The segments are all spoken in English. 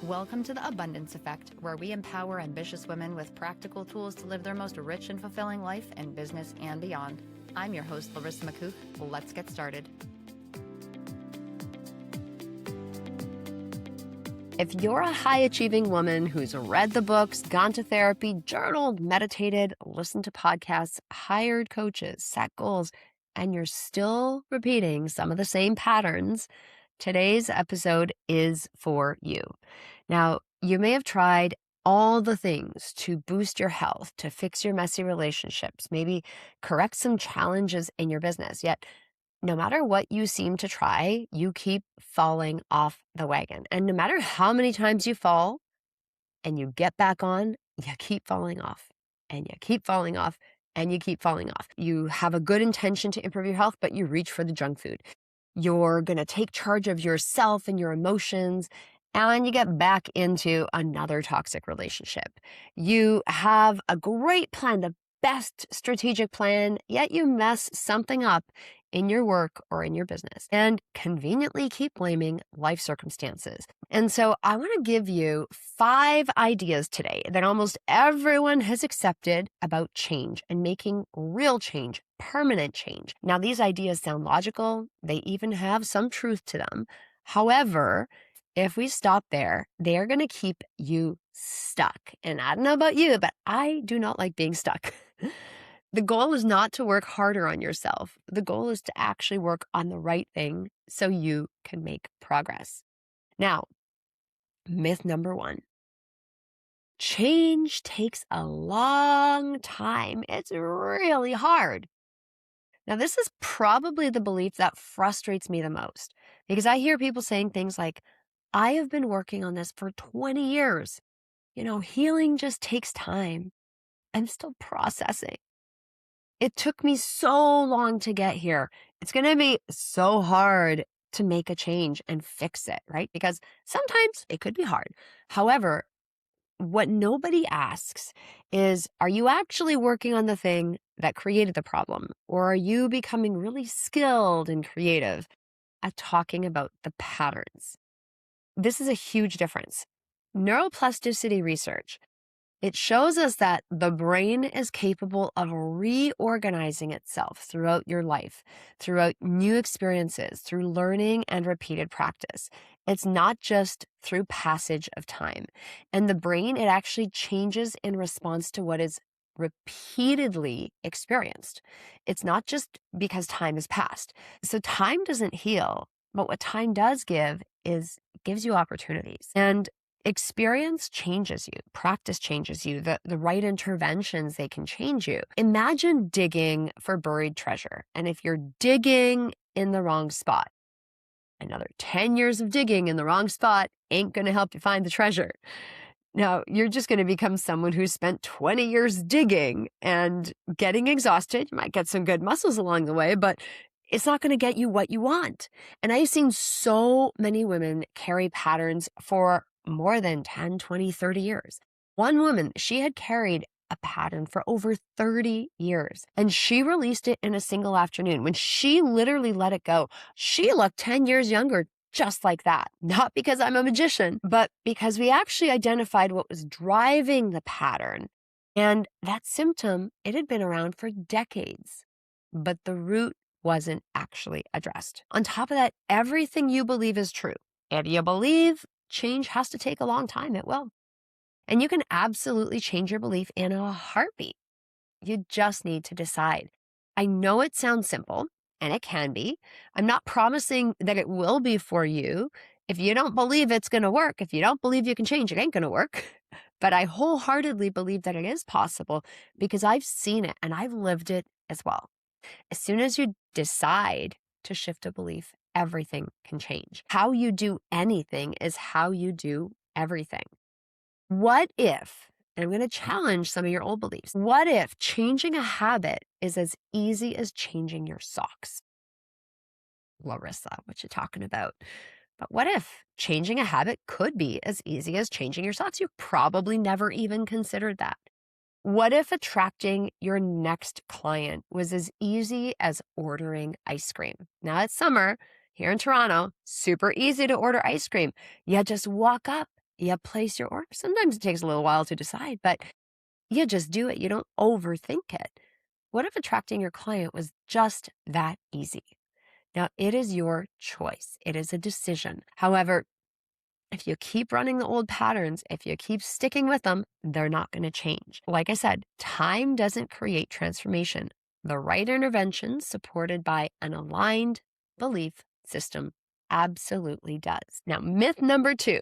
Welcome to the Abundance Effect, where we empower ambitious women with practical tools to live their most rich and fulfilling life in business and beyond. I'm your host, Larisa McCook. Let's get started. If you're a high-achieving woman who's read the books, gone to therapy, journaled, meditated, listened to podcasts, hired coaches, set goals, and you're still repeating some of the same patterns, today's episode is for you. Now, you may have tried all the things to boost your health, to fix your messy relationships, maybe correct some challenges in your business, yet no matter what you seem to try, you keep falling off the wagon. And no matter how many times you fall and you get back on, you keep falling off and you keep falling off and you keep falling off. You have a good intention to improve your health, but you reach for the junk food. You're going to take charge of yourself and your emotions, and you get back into another toxic relationship. You have a great plan, the best strategic plan, yet you mess something up in your work or in your business and conveniently keep blaming life circumstances. And so I want to give you 5 ideas today that almost everyone has accepted about change and making real change, permanent change. Now, these ideas sound logical. They even have some truth to them. However, if we stop there, they are going to keep you stuck. And I don't know about you, but I do not like being stuck. The goal is not to work harder on yourself. The goal is to actually work on the right thing so you can make progress. Now, myth number 1. Change takes a long time. It's really hard. Now, this is probably the belief that frustrates me the most because I hear people saying things like, I have been working on this for 20 years. Healing just takes time. I'm still processing. It took me so long to get here. It's going to be so hard to make a change and fix it, right? Because sometimes it could be hard. However, what nobody asks is, are you actually working on the thing that created the problem? Or are you becoming really skilled and creative at talking about the patterns? This is a huge difference. Neuroplasticity research, it shows us that the brain is capable of reorganizing itself throughout your life, throughout new experiences, through learning and repeated practice. It's not just through passage of time. And the brain, it actually changes in response to what is repeatedly experienced. It's not just because time has passed. So time doesn't heal, but what time does give is it gives you opportunities. And experience changes you. Practice changes you. The right interventions, they can change you. Imagine digging for buried treasure. And if you're digging in the wrong spot, another 10 years of digging in the wrong spot ain't going to help you find the treasure. Now, you're just going to become someone who spent 20 years digging and getting exhausted. You might get some good muscles along the way, but it's not going to get you what you want. And I've seen so many women carry patterns for more than 10, 20, 30 years. One woman, she had carried a pattern for over 30 years, and she released it in a single afternoon. When she literally let it go, she looked 10 years younger just like that. Not because I'm a magician, but because we actually identified what was driving the pattern. And that symptom, it had been around for decades, but the root wasn't actually addressed. On top of that, everything you believe is true. If you believe change has to take a long time, it will. And you can absolutely change your belief in a heartbeat. You just need to decide. I know it sounds simple, and it can be. I'm not promising that it will be for you. If you don't believe it's going to work, if you don't believe you can change, it ain't going to work. But I wholeheartedly believe that it is possible because I've seen it and I've lived it as well. As soon as you decide to shift a belief, everything can change. How you do anything is how you do everything. What if, and I'm going to challenge some of your old beliefs, what if changing a habit is as easy as changing your socks? Larisa, what you talking about? But what if changing a habit could be as easy as changing your socks? You've probably never even considered that. What if attracting your next client was as easy as ordering ice cream? Now it's summer here in Toronto, super easy to order ice cream. You just walk up You place your order. Sometimes it takes a little while to decide, but you just do it. You don't overthink it. What if attracting your client was just that easy? Now, it is your choice. It is a decision. However, if you keep running the old patterns, if you keep sticking with them, they're not going to change. Like I said, time doesn't create transformation. The right intervention supported by an aligned belief system absolutely does. Now, myth number 2,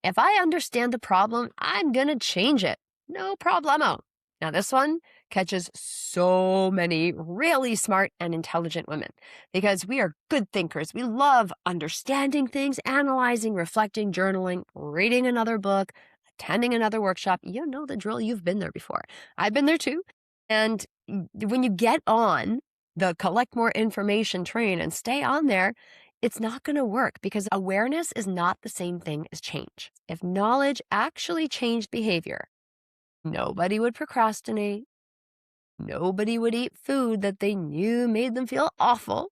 if I understand the problem, I'm going to change it. No problemo. Now, this one catches so many really smart and intelligent women because we are good thinkers. We love understanding things, analyzing, reflecting, journaling, reading another book, attending another workshop. You know the drill. You've been there before. I've been there too. And when you get on the collect more information train and stay on there, it's not going to work because awareness is not the same thing as change. If knowledge actually changed behavior, nobody would procrastinate. Nobody would eat food that they knew made them feel awful.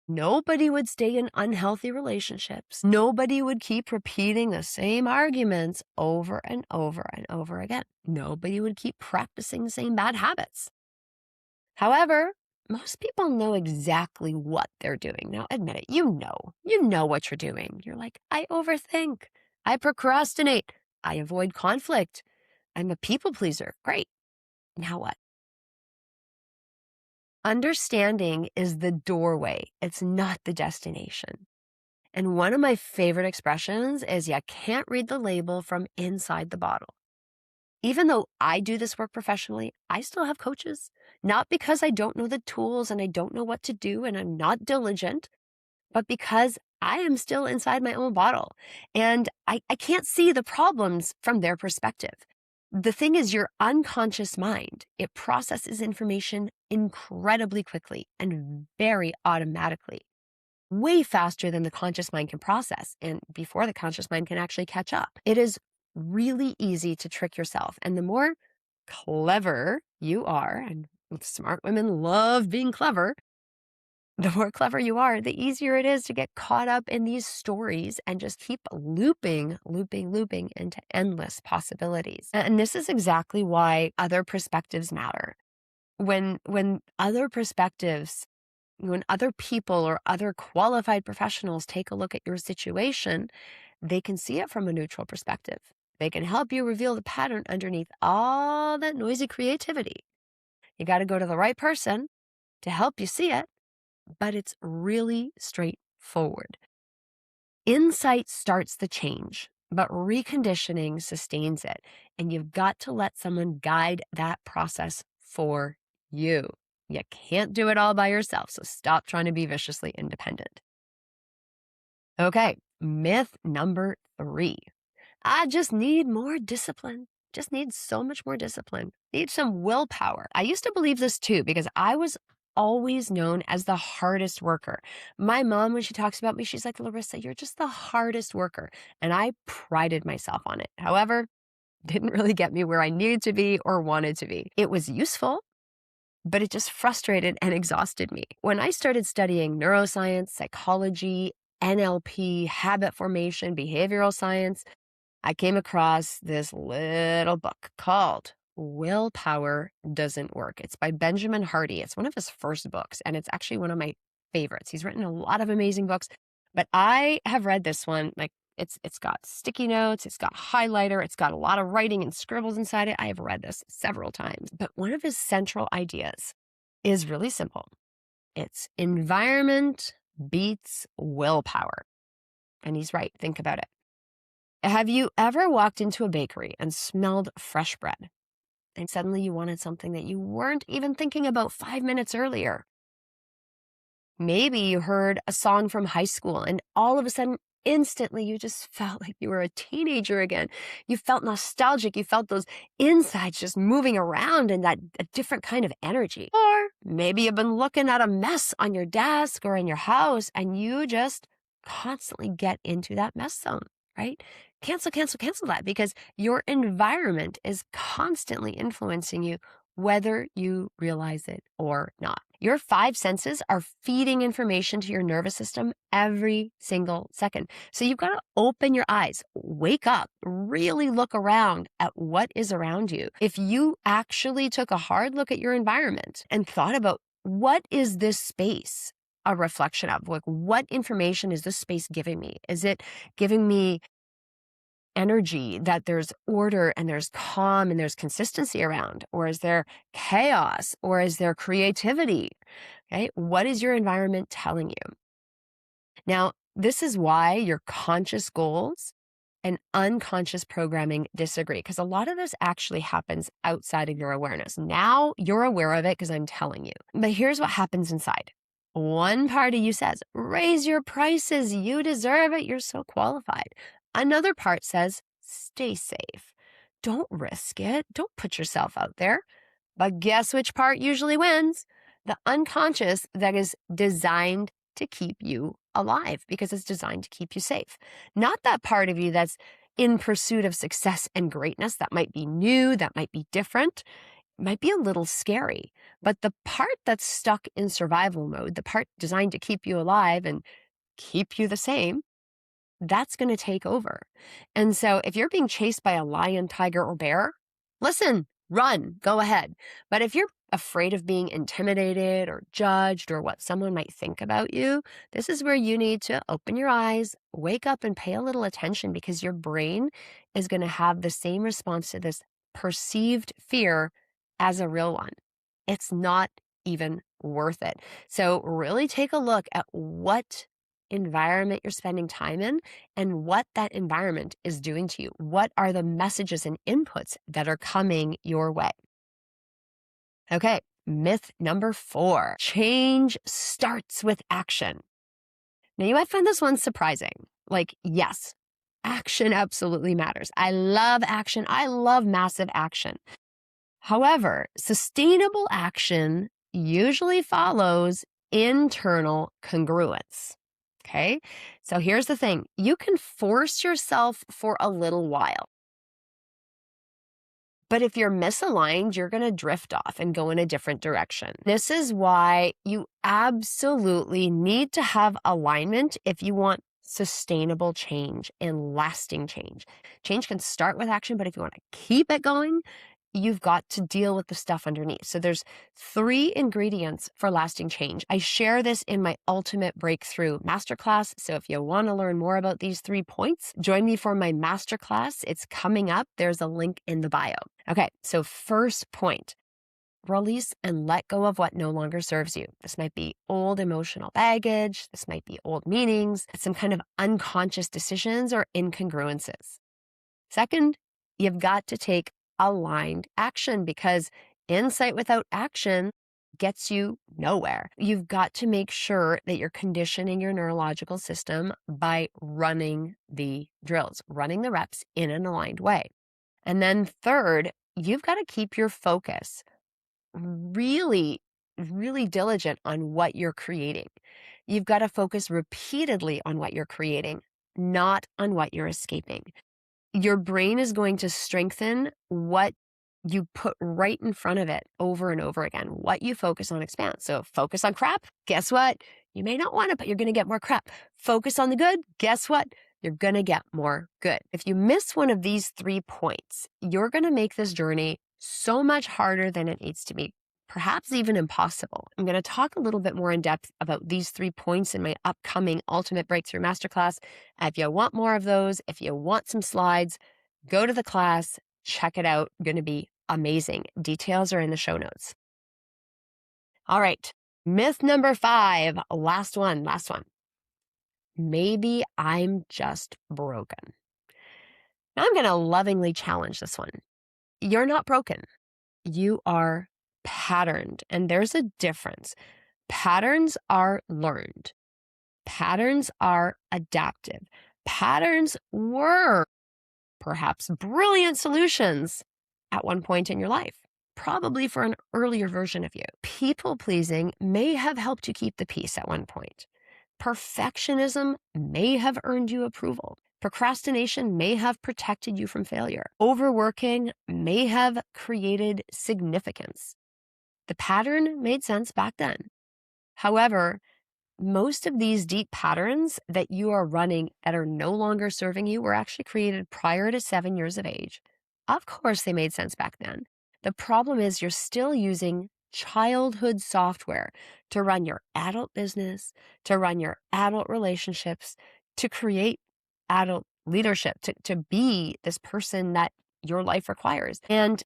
Nobody would stay in unhealthy relationships. Nobody would keep repeating the same arguments over and over and over again. Nobody would keep practicing the same bad habits. However, most people know exactly what they're doing. Now, admit it, you know what you're doing. You're like, I overthink. I procrastinate. I avoid conflict. I'm a people pleaser. Great. Now what? Understanding is the doorway. It's not the destination. And one of my favorite expressions is you can't read the label from inside the bottle. Even though I do this work professionally, I still have coaches, not because I don't know the tools and I don't know what to do and I'm not diligent, but because I am still inside my own bottle and I can't see the problems from their perspective. The thing is, your unconscious mind, it processes information incredibly quickly and very automatically, way faster than the conscious mind can process and before the conscious mind can actually catch up. It is really easy to trick yourself. And the more clever you are, and smart women love being clever, the more clever you are, the easier it is to get caught up in these stories and just keep looping into endless possibilities. And this is exactly why other perspectives matter. When other perspectives, when other people or other qualified professionals take a look at your situation, they can see it from a neutral perspective. They can help you reveal the pattern underneath all that noisy creativity. You got to go to the right person to help you see it, but it's really straightforward. Insight starts the change, but reconditioning sustains it. And you've got to let someone guide that process for you. You can't do it all by yourself, so stop trying to be viciously independent. Okay, myth number 3. I just need more discipline. Just need so much more discipline. Need some willpower. I used to believe this too because I was always known as the hardest worker. My mom, when she talks about me, she's like, Larisa, you're just the hardest worker. And I prided myself on it. However, didn't really get me where I needed to be or wanted to be. It was useful, but it just frustrated and exhausted me. When I started studying neuroscience, psychology, NLP, habit formation, behavioral science, I came across this little book called Willpower Doesn't Work. It's by Benjamin Hardy. It's one of his first books, and it's actually one of my favorites. He's written a lot of amazing books, but I have read this one. Like it's got sticky notes, it's got highlighter, it's got a lot of writing and scribbles inside it. I have read this several times, but one of his central ideas is really simple. It's environment beats willpower. And he's right. Think about it. Have you ever walked into a bakery and smelled fresh bread and suddenly you wanted something that you weren't even thinking about 5 minutes earlier? Maybe you heard a song from high school and all of a sudden, instantly, you just felt like you were a teenager again. You felt nostalgic. You felt those insides just moving around and that a different kind of energy. Or maybe you've been looking at a mess on your desk or in your house and you just constantly get into that mess zone, right? Cancel that because your environment is constantly influencing you, whether you realize it or not. Your five senses are feeding information to your nervous system every single second. So you've got to open your eyes, wake up, really look around at what is around you. If you actually took a hard look at your environment and thought about what is this space a reflection of? Like, what information is this space giving me? Is it giving me energy that there's order and there's calm and there's consistency around? Or is there chaos? Or is there creativity? Okay. What is your environment telling you? Now, this is why your conscious goals and unconscious programming disagree, because a lot of this actually happens outside of your awareness. Now you're aware of it because I'm telling you. But here's what happens inside. One part of you says, raise your prices. You deserve it. You're so qualified. Another part says, stay safe. Don't risk it. Don't put yourself out there. But guess which part usually wins? The unconscious that is designed to keep you alive, because it's designed to keep you safe. Not that part of you that's in pursuit of success and greatness. That might be new, that might be different, might be a little scary. But the part that's stuck in survival mode, the part designed to keep you alive and keep you the same, that's going to take over. And so if you're being chased by a lion, tiger, or bear, listen, run, go ahead. But if you're afraid of being intimidated or judged or what someone might think about you, this is where you need to open your eyes, wake up, and pay a little attention, because your brain is going to have the same response to this perceived fear as a real one. It's not even worth it. So really take a look at what environment you're spending time in and what that environment is doing to you. What are the messages and inputs that are coming your way? Okay, myth number 4, change starts with action. Now, you might find this one surprising. Like, yes, action absolutely matters. I love action. I love massive action. However, sustainable action usually follows internal congruence. Okay, so here's the thing. You can force yourself for a little while. But if you're misaligned, you're going to drift off and go in a different direction. This is why you absolutely need to have alignment if you want sustainable change and lasting change. Change can start with action, but if you want to keep it going, you've got to deal with the stuff underneath. So there's 3 ingredients for lasting change. I share this in my Ultimate Breakthrough Masterclass. So if you want to learn more about these 3 points, join me for my masterclass. It's coming up. There's a link in the bio. Okay, so first point, release and let go of what no longer serves you. This might be old emotional baggage. This might be old meanings, some kind of unconscious decisions or incongruences. Second, you've got to take aligned action, because insight without action gets you nowhere. You've got to make sure that you're conditioning your neurological system by running the drills, running the reps in an aligned way. And then third, you've got to keep your focus really, really diligent on what you're creating. You've got to focus repeatedly on what you're creating, not on what you're escaping. Your brain is going to strengthen what you put right in front of it over and over again. What you focus on expands. So focus on crap. Guess what? You may not want it, but you're going to get more crap. Focus on the good. Guess what? You're going to get more good. If you miss one of these 3 points, you're going to make this journey so much harder than it needs to be. Perhaps even impossible. I'm going to talk a little bit more in depth about these 3 points in my upcoming Ultimate Breakthrough Masterclass. If you want more of those, if you want some slides, go to the class, check it out. Going to be amazing. Details are in the show notes. All right. Myth number 5, last one. Maybe I'm just broken. Now I'm going to lovingly challenge this one. You're not broken. You are patterned, and there's a difference. Patterns are learned. Patterns are adaptive. Patterns were perhaps brilliant solutions at one point in your life, probably for an earlier version of you. People pleasing may have helped you keep the peace at one point. Perfectionism may have earned you approval. Procrastination may have protected you from failure. Overworking may have created significance. The pattern made sense back then. However, most of these deep patterns that you are running that are no longer serving you were actually created prior to 7 years of age. Of course, they made sense back then. The problem is you're still using childhood software to run your adult business, to run your adult relationships, to create adult leadership, to be this person that your life requires. And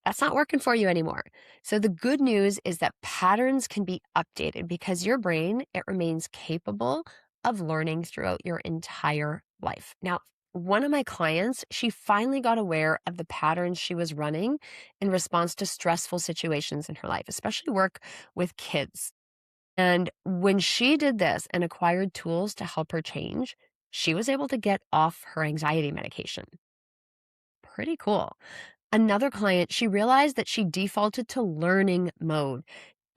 that's not working for you anymore. So the good news is that patterns can be updated because your brain, it remains capable of learning throughout your entire life. Now, one of my clients, she finally got aware of the patterns she was running in response to stressful situations in her life, especially work with kids. And when she did this and acquired tools to help her change, she was able to get off her anxiety medication. Pretty cool. Another client, she realized that she defaulted to learning mode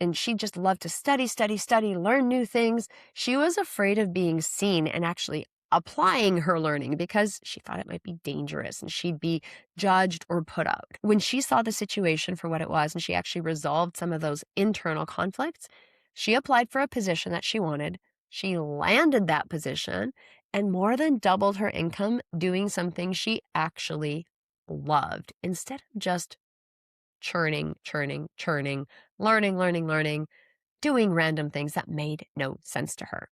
and she just loved to study, study, study, learn new things. She was afraid of being seen and actually applying her learning because she thought it might be dangerous and she'd be judged or put out. When she saw the situation for what it was and she actually resolved some of those internal conflicts, she applied for a position that she wanted. She landed that position and more than doubled her income doing something she actually loved instead of just churning, churning, churning, learning, learning, learning, doing random things that made no sense to her.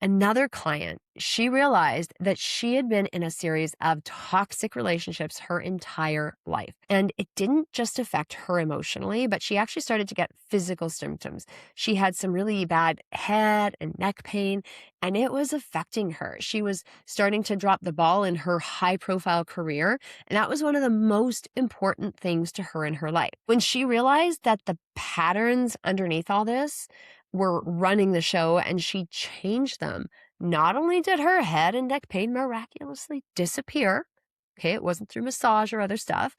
Another client, she realized that she had been in a series of toxic relationships her entire life. And it didn't just affect her emotionally, but she actually started to get physical symptoms. She had some really bad head and neck pain, and it was affecting her. She was starting to drop the ball in her high profile career. And that was one of the most important things to her in her life. When she realized that the patterns underneath all this were running the show and she changed them. Not only did her head and neck pain miraculously disappear, okay, it wasn't through massage or other stuff,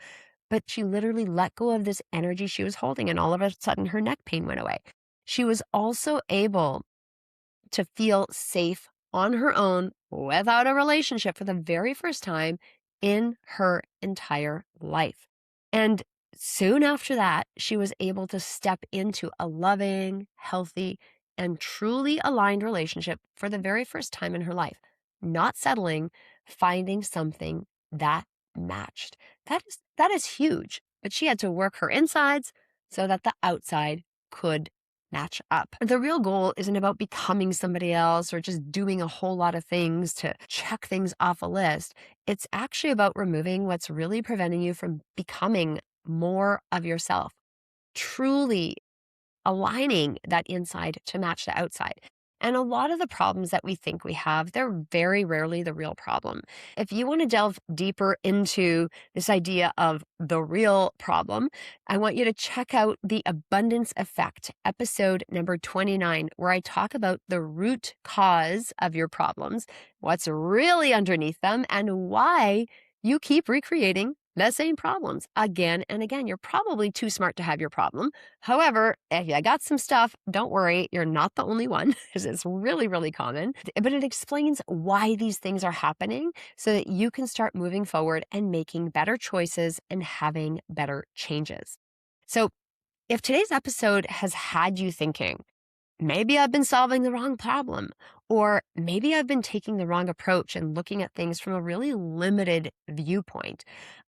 but she literally let go of this energy she was holding and all of a sudden her neck pain went away. She was also able to feel safe on her own without a relationship for the very first time in her entire life. And soon after that, she was able to step into a loving, healthy, and truly aligned relationship for the very first time in her life, not settling, finding something that matched. That is huge, but she had to work her insides so that the outside could match up. The real goal isn't about becoming somebody else or just doing a whole lot of things to check things off a list. It's actually about removing what's really preventing you from becoming more of yourself, truly aligning that inside to match the outside. And a lot of the problems that we think we have, they're very rarely the real problem. If you want to delve deeper into this idea of the real problem, I want you to check out the Abundance Effect, episode number 29, where I talk about the root cause of your problems, what's really underneath them, and why you keep recreating the same problems again and again. You're probably too smart to have your problem. However, if you got some stuff, don't worry, you're not the only one because it's really, really common. But it explains why these things are happening so that you can start moving forward and making better choices and having better changes. So if today's episode has had you thinking, maybe I've been solving the wrong problem, or maybe I've been taking the wrong approach and looking at things from a really limited viewpoint,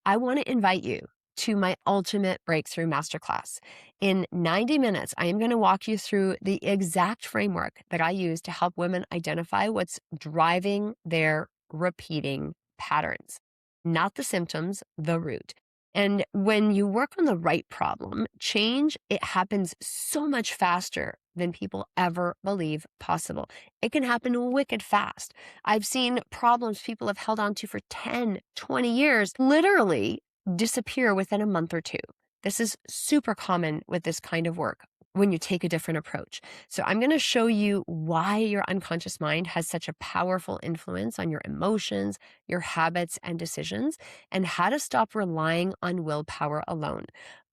I want to invite you to my ultimate breakthrough masterclass. In 90 minutes, I am going to walk you through the exact framework that I use to help women identify what's driving their repeating patterns, not the symptoms, the root. And when you work on the right problem, change, it happens so much faster than people ever believe possible. It can happen wicked fast. I've seen problems people have held on to for 10, 20 years literally disappear within a month or two. This is super common with this kind of work when you take a different approach. So I'm going to show you why your unconscious mind has such a powerful influence on your emotions, your habits, and decisions, and how to stop relying on willpower alone.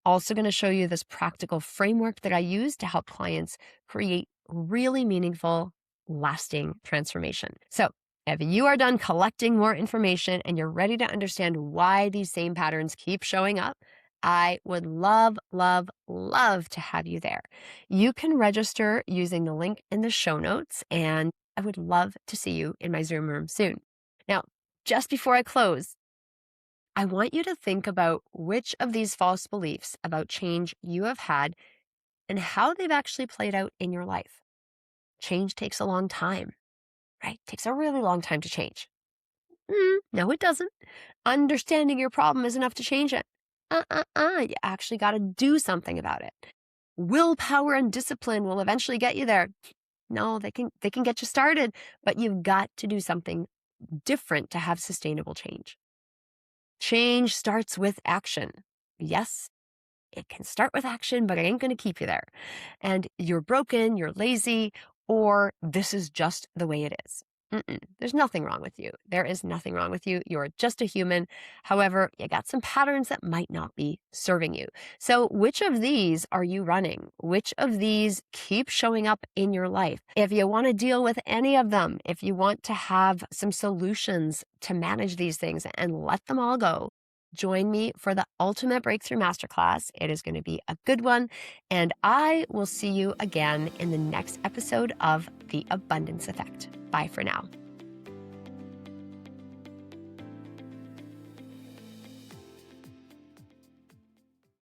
Also going to show you this practical framework that I use to help clients create really meaningful, lasting transformation. So if you are done collecting more information and you're ready to understand why these same patterns keep showing up, I would love, love, love to have you there. You can register using the link in the show notes, and I would love to see you in my Zoom room soon. Now, just before I close, I want you to think about which of these false beliefs about change you have had and how they've actually played out in your life. Change takes a long time, right? It takes a really long time to change. No, it doesn't. Understanding your problem is enough to change it. You actually got to do something about it. Willpower and discipline will eventually get you there. No, they can get you started, but you've got to do something different to have sustainable change. Change starts with action. Yes, it can start with action, but it ain't going to keep you there. And you're broken, you're lazy, or this is just the way it is. There's nothing wrong with you. There is nothing wrong with you. You're just a human. However, you got some patterns that might not be serving you. So which of these are you running? Which of these keep showing up in your life? If you want to deal with any of them, if you want to have some solutions to manage these things and let them all go, join me for the Ultimate Breakthrough Masterclass. It is going to be a good one. And I will see you again in the next episode of The Abundance Effect. Bye for now.